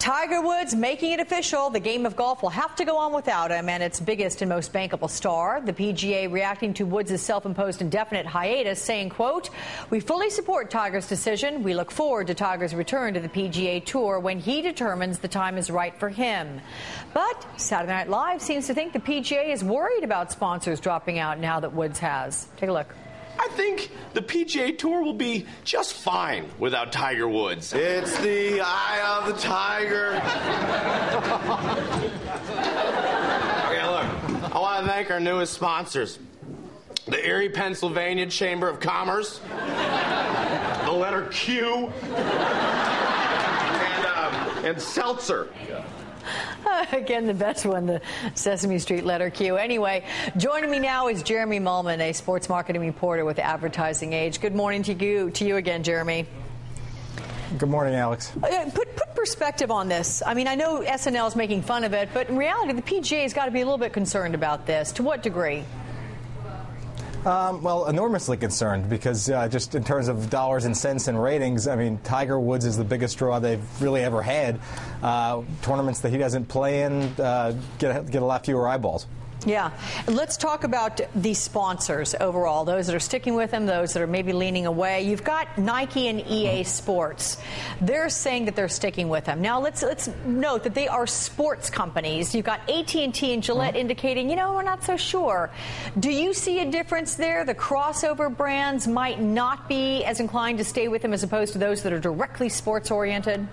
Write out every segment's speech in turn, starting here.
Tiger Woods making it official. The game of golf will have to go on without him and its biggest and most bankable star. The PGA reacting to Woods' self-imposed indefinite hiatus, saying, quote, "We fully support Tiger's decision. We look forward to Tiger's return to the PGA Tour when he determines the time is right for him." But Saturday Night Live seems to think the PGA is worried about sponsors dropping out now that Woods has. Take a look. I think the PGA Tour will be just fine without Tiger Woods. It's the eye of the tiger. Okay, look, I want to thank our newest sponsors. The Erie, Pennsylvania Chamber of Commerce, the letter Q, and Seltzer. Again, the best one, the Sesame Street letter Q. Anyway, joining me now is Jeremy Mullman, a sports marketing reporter with Advertising Age. Good morning to you again, Jeremy. Good morning, Alex. Put perspective on this. I mean, I know SNL is making fun of it, but in reality, the PGA has got to be a little bit concerned about this. To what degree? Well, enormously concerned because just in terms of dollars and cents and ratings, I mean, Tiger Woods is the biggest draw they've really ever had. Tournaments that he doesn't play in get a lot fewer eyeballs. Yeah. Let's talk about the sponsors overall, those that are sticking with him, those that are maybe leaning away. You've got Nike and EA Sports. They're saying that they're sticking with him. Now, let's note that they are sports companies. You've got AT&T and Gillette indicating, we're not so sure. Do you see a difference there? The crossover brands might not be as inclined to stay with him as opposed to those that are directly sports-oriented?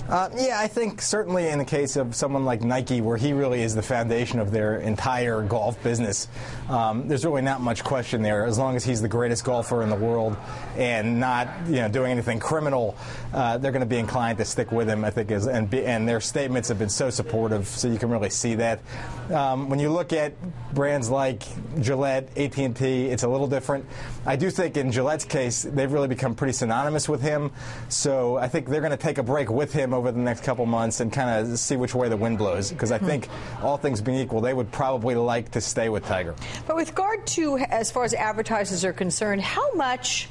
Yeah, I think certainly in the case of someone like Nike, where he really is the foundation of their entire golf business, there's really not much question there. As long as he's the greatest golfer in the world and not, doing anything criminal, they're going to be inclined to stick with him, I think, and their statements have been so supportive, so you can really see that. When you look at brands like Gillette, AT&T, it's a little different. I do think in Gillette's case, they've really become pretty synonymous with him, so I think they're going to take a break with him over the next couple months and kind of see which way the wind blows, because I think all things being equal, they would probably like to stay with Tiger. But with regard to, as far as advertisers are concerned, how much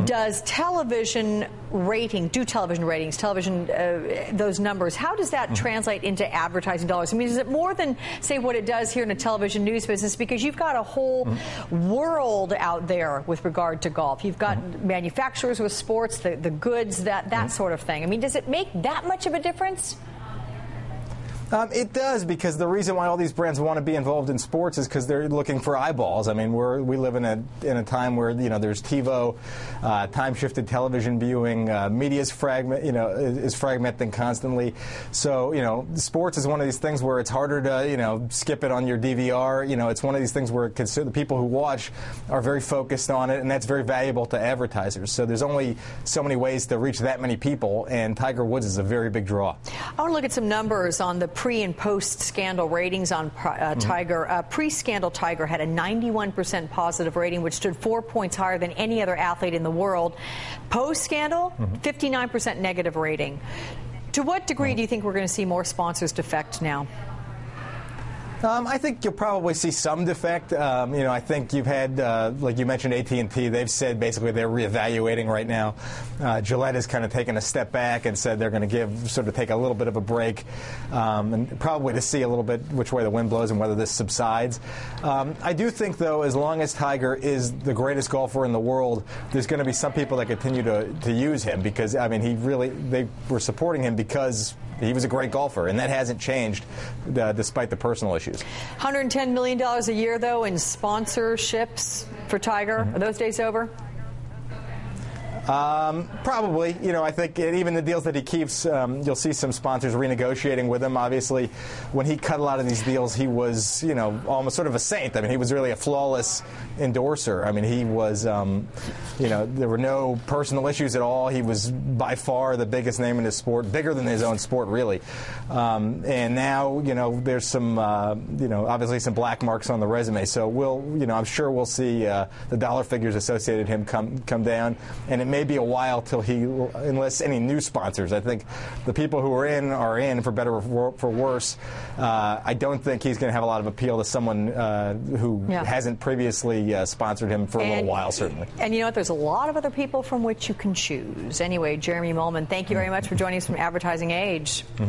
does television ratings, those numbers, how does that translate into advertising dollars? I mean, is it more than, say, what it does here in a television news business? Because you've got a whole world out there with regard to golf. You've got manufacturers with sports, the goods, that sort of thing. I mean, does it make that much of a difference? It does, because the reason why all these brands want to be involved in sports is because they're looking for eyeballs. I mean, we live in a time where there's TiVo, time-shifted television viewing, media is fragmenting constantly. So sports is one of these things where it's harder to skip it on your DVR. It's one of these things where the people who watch are very focused on it, and that's very valuable to advertisers. So there's only so many ways to reach that many people, and Tiger Woods is a very big draw. I want to look at some numbers on the pre- and post-scandal ratings on Tiger. Pre-scandal, Tiger had a 91% positive rating, which stood 4 points higher than any other athlete in the world. Post-scandal, 59% negative rating. To what degree do you think we're going to see more sponsors defect now? I think you'll probably see some defect. I think you've had, like you mentioned, AT&T. They've said basically they're reevaluating right now. Gillette has kind of taken a step back and said they're going to take a little bit of a break, and probably to see a little bit which way the wind blows and whether this subsides. I do think, though, as long as Tiger is the greatest golfer in the world, there's going to be some people that continue to use him because, I mean, they were supporting him because he was a great golfer, and that hasn't changed despite the personal issues. $110 million a year, though, in sponsorships for Tiger. Are those days over? Probably. I think even the deals that he keeps, you'll see some sponsors renegotiating with him. Obviously, when he cut a lot of these deals, he was, almost sort of a saint. I mean, he was really a flawless endorser. I mean, he was, there were no personal issues at all. He was by far the biggest name in his sport, bigger than his own sport, really. And now, there's some, obviously some black marks on the resume. So I'm sure we'll see the dollar figures associated with him come down, and it may may be a while till he enlists any new sponsors. I think the people who are in for better or for worse. I don't think he's going to have a lot of appeal to someone who hasn't previously sponsored him for a little while, certainly. And you know what? There's a lot of other people from which you can choose. Anyway, Jeremy Mullman, thank you very much for joining us from Advertising Age.